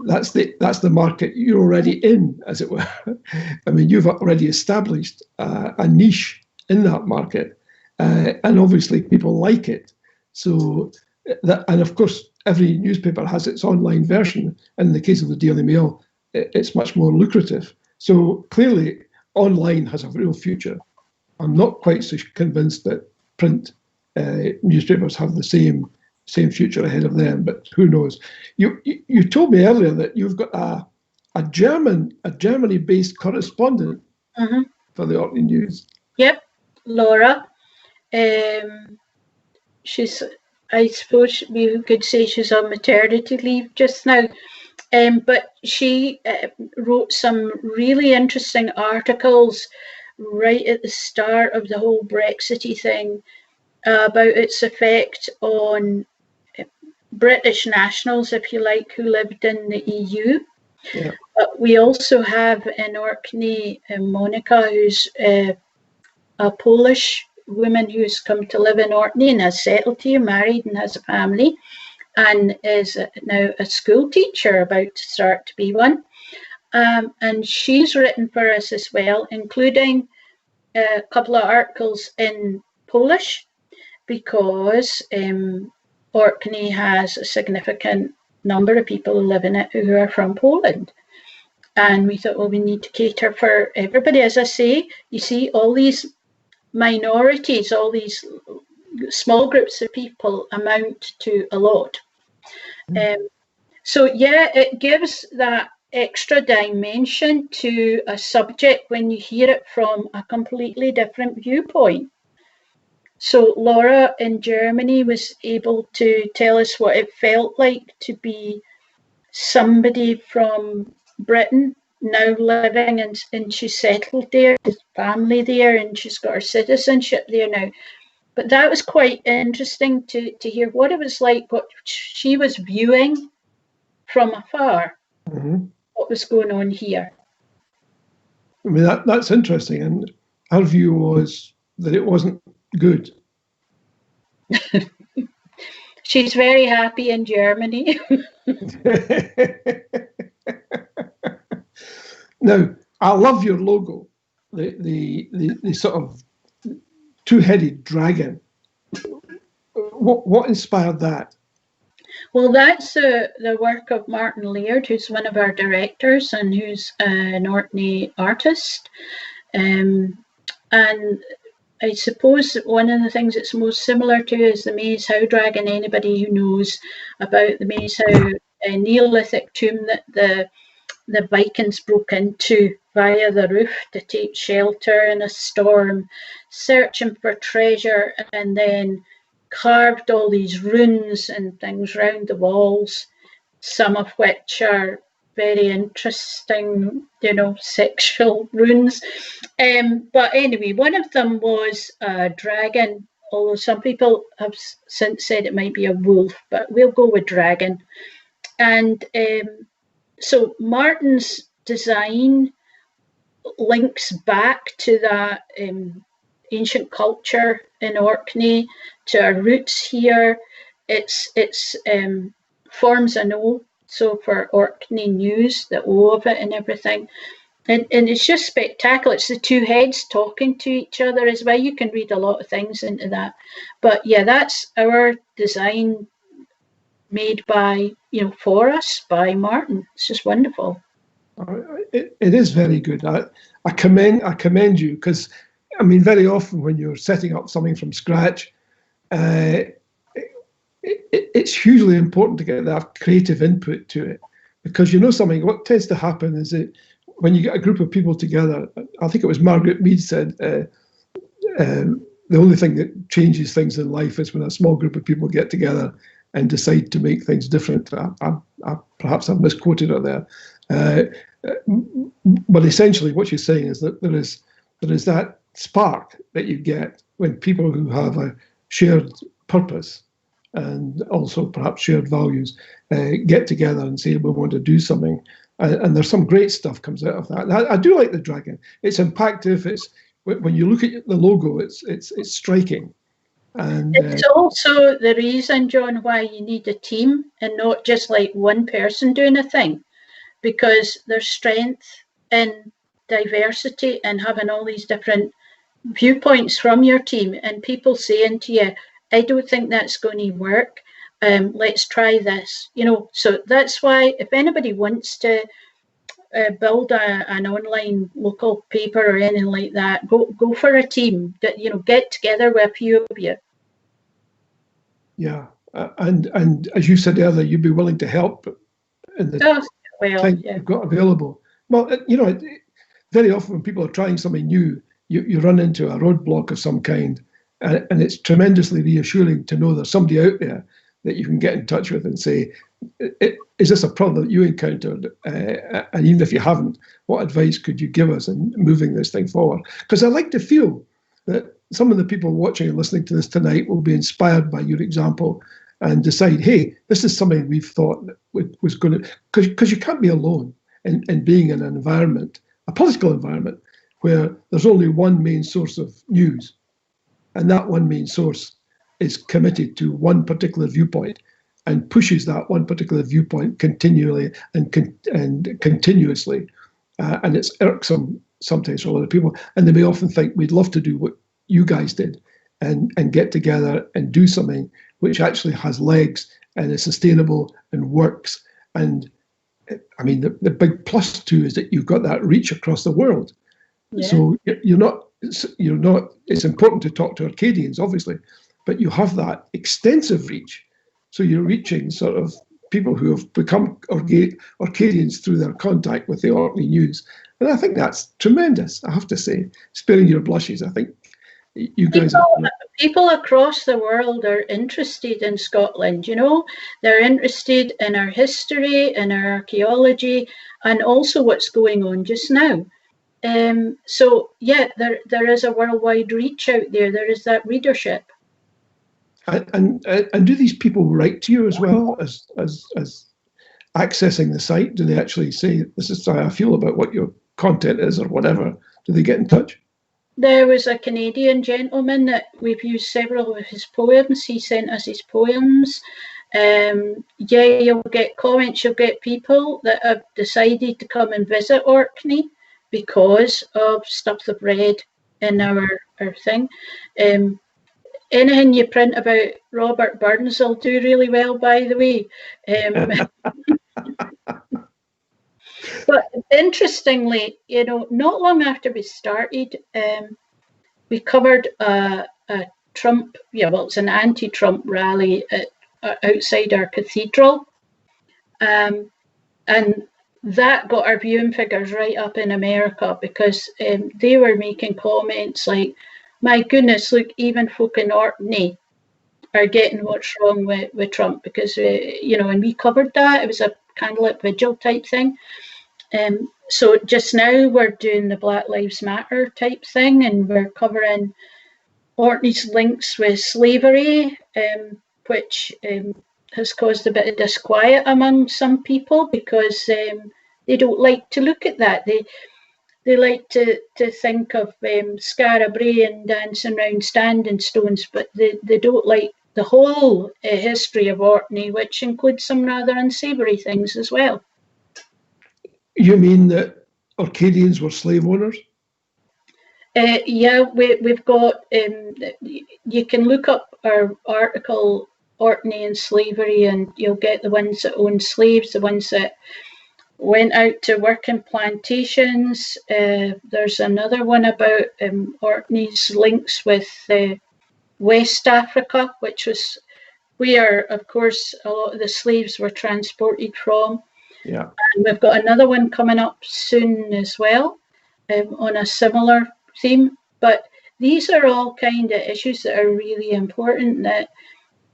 that's the market you're already in, as it were. You've already established a niche in that market, and obviously people like it. So, and of course, every newspaper has its online version. And in the case of the Daily Mail, it's much more lucrative. So clearly, online has a real future. I'm not quite so convinced that print newspapers have the same future ahead of them, but who knows? You told me earlier that you've got a Germany-based correspondent for the Orkney News. Yep, Laura. I suppose we could say she's on maternity leave just now, but she wrote some really interesting articles right at the start of the whole Brexity thing, about its effect on British nationals, if you like, who lived in the EU. Yeah. But we also have in Orkney Monica, who's a Polish woman who's come to live in Orkney and has settled here, married and has a family, and is now a school teacher, about to start to be one. And she's written for us as well, including a couple of articles in Polish, because Orkney has a significant number of people who live in it who are from Poland. And we thought, well, we need to cater for everybody. As I say, you see, all these minorities, all these small groups of people amount to a lot. So, yeah, it gives that extra dimension to a subject when you hear it from a completely different viewpoint. So Laura in Germany was able to tell us what it felt like to be somebody from Britain now living, and she's settled there, she's family there, and she's got her citizenship there now. But that was quite interesting to hear what it was like, what she was viewing from afar, what was going on here. That's interesting, and her view was that it wasn't good. She's very happy in Germany. Now, I love your logo, the sort of two-headed dragon. What inspired that? Well, that's the work of Martin Laird, who's one of our directors and who's an Orkney artist. And I suppose one of the things it's most similar to is the Maze Howe Dragon. Anybody who knows about the Maze Howe Neolithic tomb that the Vikings broke into via the roof to take shelter in a storm, searching for treasure, and then carved all these runes and things round the walls, some of which are very interesting, sexual runes. But anyway, one of them was a dragon, although some people have since said it might be a wolf, but we'll go with dragon. And so Martin's design links back to that ancient culture in Orkney, to our roots here. It's forms an O, so for Orkney News, the O of it and everything. And it's just spectacular. It's the two heads talking to each other as well. You can read a lot of things into that. But yeah, that's our design made by, for us by Martin. It's just wonderful. It is very good. I commend you, because I mean, very often when you're setting up something from scratch, it's hugely important to get that creative input to it, because something. What tends to happen is that when you get a group of people together, I think it was Margaret Mead said, the only thing that changes things in life is when a small group of people get together and decide to make things different. Perhaps I've misquoted her there. But essentially what she's saying is that there is that spark that you get when people who have a shared purpose and also perhaps shared values get together and say, we want to do something. And there's some great stuff comes out of that. I do like the dragon. It's impactful. It's, when you look at the logo, it's striking. And it's also the reason, John, why you need a team and not just like one person doing a thing, because there's strength in diversity and having all these different viewpoints from your team, and people saying to you, I don't think that's going to work. Let's try this. So that's why if anybody wants to build an online local paper or anything like that, go for a team. That get together with a few of you. Yeah, and as you said earlier, you'd be willing to help in the time you've got available. Well, very often when people are trying something new, you run into a roadblock of some kind, and it's tremendously reassuring to know there's somebody out there that you can get in touch with and say, is this a problem that you encountered? And even if you haven't, what advice could you give us in moving this thing forward? Because I like to feel that some of the people watching and listening to this tonight will be inspired by your example and decide, hey, this is something we've thought was going to, because you can't be alone in being in an environment, a political environment, where there's only one main source of news. And that one main source is committed to one particular viewpoint and pushes that one particular viewpoint continually and continuously. And it's irksome sometimes for a lot of people. And they may often think, we'd love to do what you guys did and get together and do something which actually has legs and is sustainable and works. And I mean, the big plus too is that you've got that reach across the world. Yeah. So you're not, it's important to talk to Arcadians, obviously, but you have that extensive reach. So you're reaching sort of people who have become Orcadians through their contact with the Orkney News. And I think that's tremendous, I have to say. Sparing your blushes, I think you guys people across the world are interested in Scotland, They're interested in our history, in our archaeology, and also what's going on just now. So yeah, there is a worldwide reach out there. There is that readership. And do these people write to you as well as accessing the site? Do they actually say, this is how I feel about what your content is or whatever? Do they get in touch? There was a Canadian gentleman that we've used several of his poems. He sent us his poems. You'll get comments, you'll get people that have decided to come and visit Orkney because of stuff they've read in our thing. anything you print about Robert Burns will do really well, by the way. But interestingly, not long after we started, we covered a Trump, it's an anti-Trump rally outside our cathedral. And that got our viewing figures right up in America, because they were making comments like, my goodness, look, even folk in Orkney are getting what's wrong with Trump, because, and we covered that. It was a candlelit vigil type thing. So just now we're doing the Black Lives Matter type thing, and we're covering Orkney's links with slavery, which has caused a bit of disquiet among some people, because they don't like to look at that. They like to think of Skara Brae and dancing round standing stones, but they don't like the whole history of Orkney, which includes some rather unsavoury things as well. You mean that Orcadians were slave owners? Yeah, we've got, you can look up our article, Orkney and Slavery, and you'll get the ones that owned slaves, the ones that went out to work in plantations. There's another one about Orkney's links with West Africa, which was where, of course, a lot of the slaves were transported from. Yeah. And we've got another one coming up soon as well, on a similar theme. But these are all kind of issues that are really important that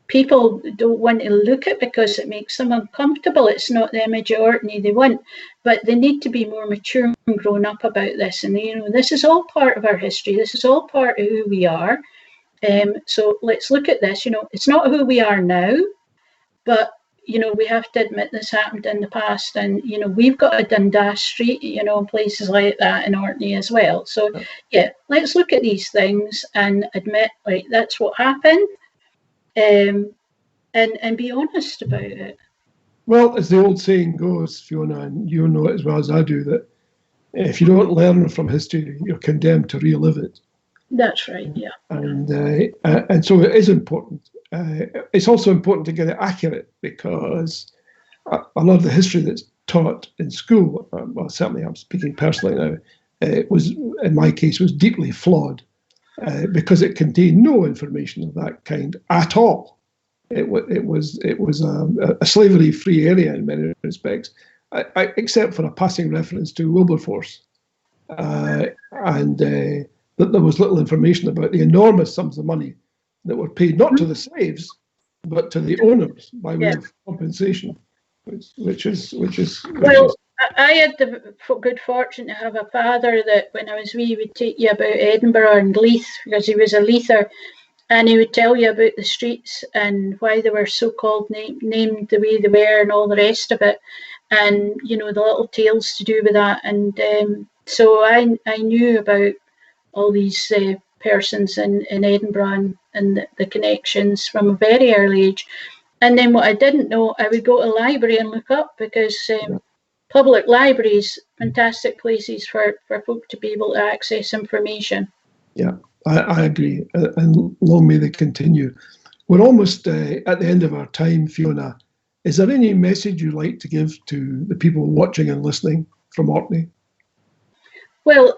people don't want to look at because it makes them uncomfortable. It's not the image of Orkney they want, but they need to be more mature and grown up about this. And this is all part of our history. This is all part of who we are. So let's look at this. It's not who we are now, but we have to admit this happened in the past, and we've got a Dundas Street, places like that in Orkney as well. So yeah, let's look at these things and admit, like, that's what happened, and be honest about it. Well, as the old saying goes, Fiona, and you know it as well as I do, that if you don't learn from history, you're condemned to relive it. That's right, yeah. And so it is important. It's also important to get it accurate, because a lot of the history that's taught in school, well, certainly I'm speaking personally now, in my case, was deeply flawed, because it contained no information of that kind at all. It was a slavery-free area in many respects, except for a passing reference to Wilberforce, and that there was little information about the enormous sums of money that were paid not to the slaves, but to the owners by way of compensation, which is. I had the good fortune to have a father that, when I was wee, he would take you about Edinburgh and Leith, because he was a Leither, and he would tell you about the streets and why they were so called, named the way they were, and all the rest of it, and the little tales to do with that. And so I knew about all these persons in Edinburgh and the connections from a very early age. And then what I didn't know, I would go to the library and look up, because public libraries, fantastic places for folk to be able to access information. Yeah, I agree, and long may they continue. We're almost at the end of our time, Fiona. Is there any message you'd like to give to the people watching and listening from Orkney? Well,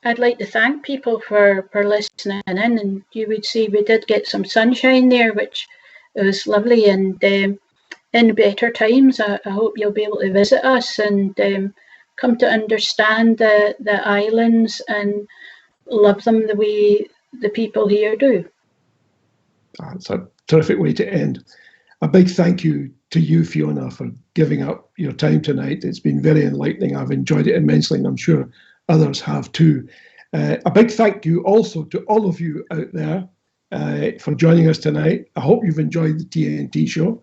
I'd like to thank people for listening in, and you would see we did get some sunshine there, which was lovely. And in better times, I hope you'll be able to visit us and come to understand the islands and love them the way the people here do. That's a terrific way to end. A big thank you to you, Fiona, for giving up your time tonight. It's been very enlightening. I've enjoyed it immensely, and I'm sure others have too. A big thank you also to all of you out there for joining us tonight. I hope you've enjoyed the TNT show.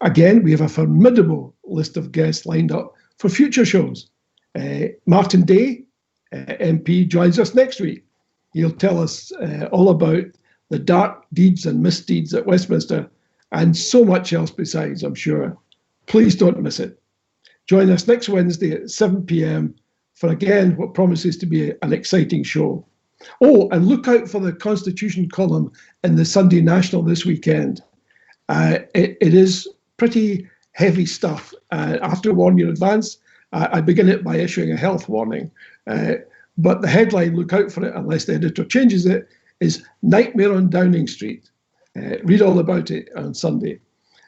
Again, we have a formidable list of guests lined up for future shows. Martin Day, MP, joins us next week. He'll tell us all about the dark deeds and misdeeds at Westminster, and so much else besides, I'm sure. Please don't miss it. Join us next Wednesday at 7 p.m. for, again, what promises to be an exciting show. Oh, and look out for the Constitution column in the Sunday National this weekend. It is pretty heavy stuff. I have to warn you in advance. I begin it by issuing a health warning. But the headline, look out for it unless the editor changes it, is Nightmare on Downing Street. Read all about it on Sunday.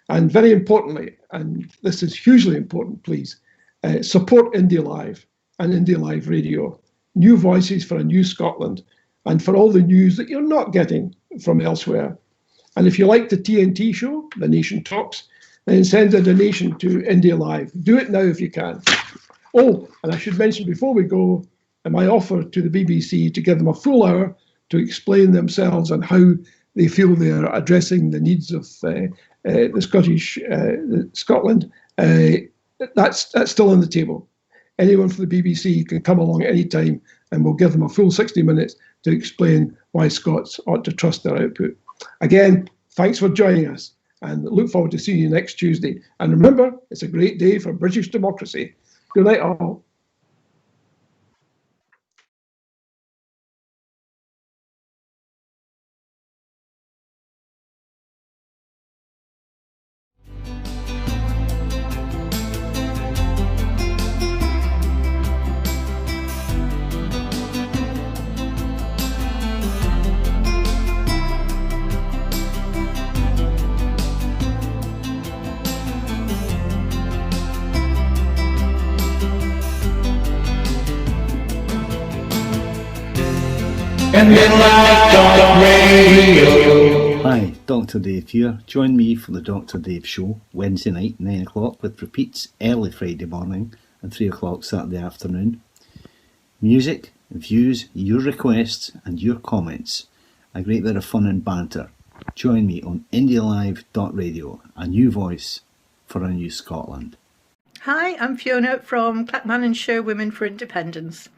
And very importantly, and this is hugely important, please, support Indy Live and Indy Live Radio. New voices for a new Scotland, and for all the news that you're not getting from elsewhere. And if you like the TNT show, The Nation Talks, then send a donation to Indy Live. Do it now if you can. Oh, and I should mention before we go, my offer to the BBC to give them a full hour to explain themselves and how they feel they are addressing the needs of the Scotland. That's still on the table. Anyone from the BBC can come along anytime and we'll give them a full 60 minutes to explain why Scots ought to trust their output. Again, thanks for joining us and look forward to seeing you next Tuesday. And remember, it's a great day for British democracy. Good night all. Hi, Dr. Dave here. Join me for the Dr. Dave Show, Wednesday night, 9 o'clock, with repeats early Friday morning and 3 o'clock Saturday afternoon. Music, views, your requests and your comments. A great bit of fun and banter. Join me on indylive.radio, a new voice for a new Scotland. Hi, I'm Fiona from Clackmannanshire Women for Independence.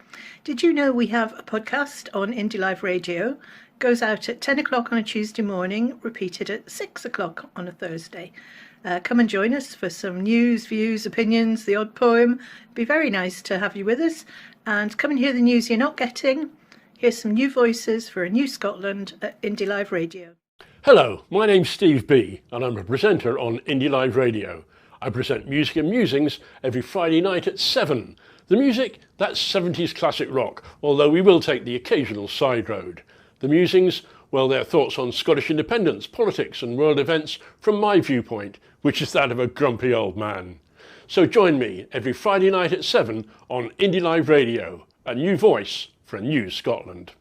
Did you know we have a podcast on Indy Live Radio? Goes out at 10 o'clock on a Tuesday morning, repeated at 6 o'clock on a Thursday. Come and join us for some news, views, opinions, the odd poem. It'd be very nice to have you with us. And come and hear the news you're not getting. Here's some new voices for a new Scotland at Indy Live Radio. Hello, my name's Steve B and I'm a presenter on Indy Live Radio. I present Music and Musings every Friday night at 7. The music, that's 70s classic rock, although we will take the occasional side road. The musings, well, they're thoughts on Scottish independence, politics and world events from my viewpoint, which is that of a grumpy old man. So join me every Friday night at 7 on Indy Live Radio, a new voice for a new Scotland.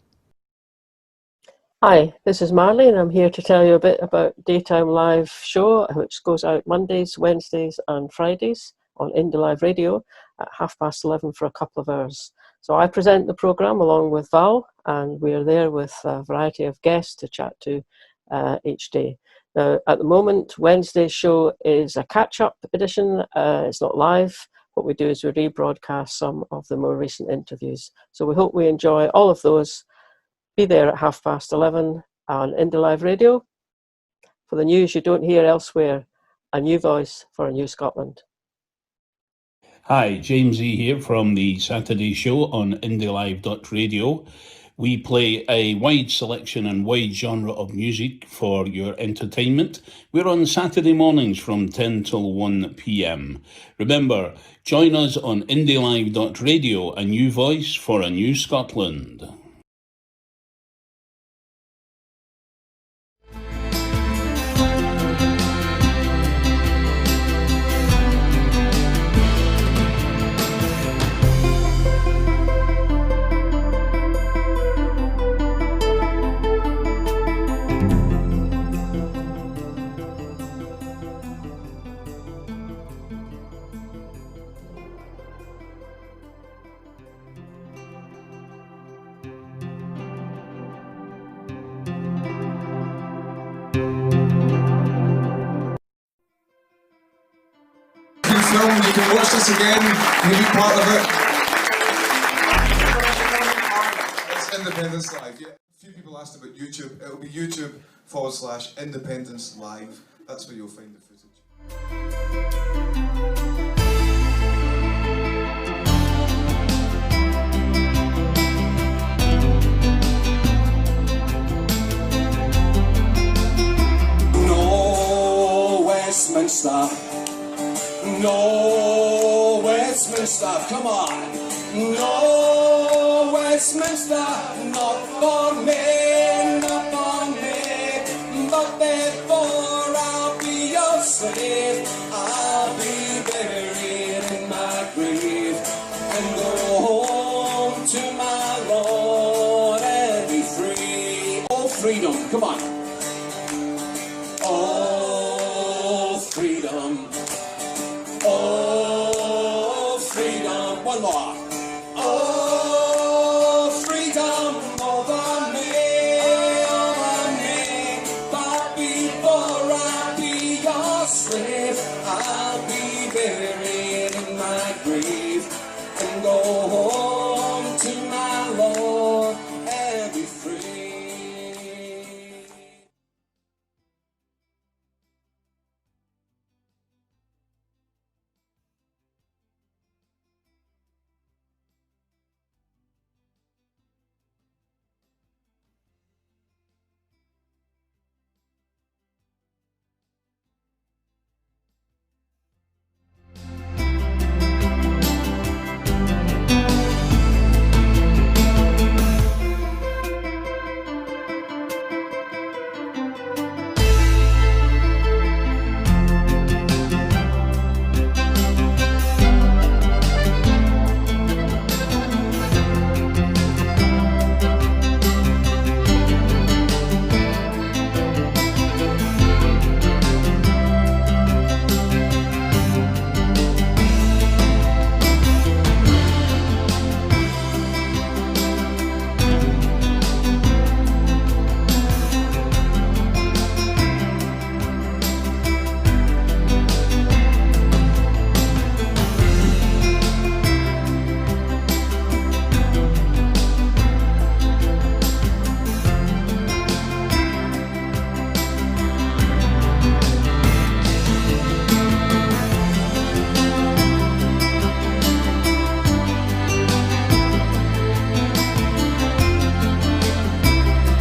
Hi, this is Marley and I'm here to tell you a bit about Daytime Live Show, which goes out Mondays, Wednesdays and Fridays on Indy Live Radio at 11:30 for a couple of hours. So I present the programme along with Val, and we're there with a variety of guests to chat to each day. Now, at the moment, Wednesday's show is a catch-up edition. It's not live. What we do is we rebroadcast some of the more recent interviews. So we hope we enjoy all of those. Be there at 11:30 on Indy Live Radio for the news you don't hear elsewhere. A new voice for a new Scotland. Hi, James E here from the Saturday Show on indylive.radio. We play a wide selection and wide genre of music for your entertainment. We're on Saturday mornings from 10 till 1 p.m. Remember, join us on indylive.radio, a new voice for a new Scotland. Film, you can watch this again, you can be part of it. It's Independence Live. Yeah. A few people asked about YouTube. It'll be YouTube/Independence Live. That's where you'll find the footage. Westminster. No Westminster, come on. No Westminster, not for me, not for me. But before I'll be your slave, I'll be buried in my grave and go home to my Lord and be free. Oh, freedom, come on. Oh, freedom. Oh, freedom. One more. Oh, freedom over me. But before I be your slave, I'll be buried in my grave and go home to my Lord and be free.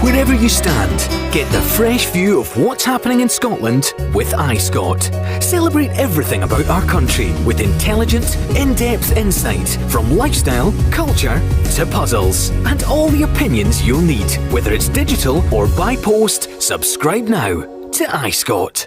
Wherever you stand, get the fresh view of what's happening in Scotland with iScot. Celebrate everything about our country with intelligent, in-depth insight from lifestyle, culture to puzzles, and all the opinions you'll need. Whether it's digital or by post, subscribe now to iScot.